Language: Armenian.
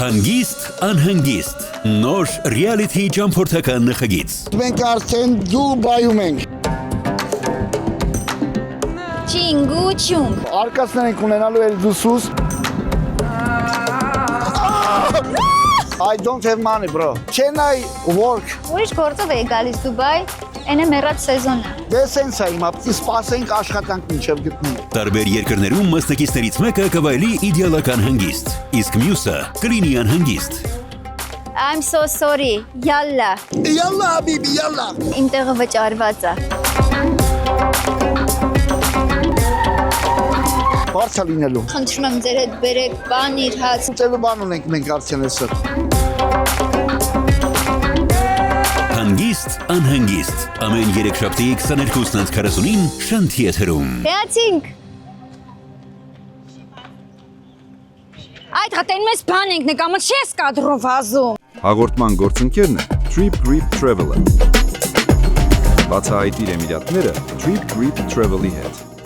Հանգիստ, անհանգիստ, նոր reality ճամփորդական նախագիծ։ Մենք արդեն Դուբայում ենք։ Չինգու չունգ։ Արկածներ ենք ունենալու Էլդուսուս։ I don't have money, bro. Can I work? Ուրիշ գործով էի գալիս Դուբայ, այն է մեռած սեզոնը։ Դե սենց է հիմա, պիտի սպասենք աշխատանք մինչև գտնենք։ Տարբեր երկրներում մասնակիցներից մեկը կվայելի իդեալական հանգիստ, իսկ մյուսը կլինի անհանգիստ։ I'm so sorry, yalla։ Yalla, habibi, yalla։ Իմ տեղը վճարված է։ Բարձա լինելու։ Խնդրում եմ ձեր հետ բերեք բան իր հաց։ Ուտելու բան ունենք մենք արդեն այսօր։ Հանգիստ, անհանգիստ, ամեն երեքշաբթի 22:49-ին Շանթի եթերում։ Գնացինք։ Այդ հատեն մեզ բան ենք նկամը չես կադրով հազում։ Հաղորդման գործընկերն է Trip Grip Travel-ը։ Բացահայտիր Էմիրատները Trip Grip Travel-ի հետ։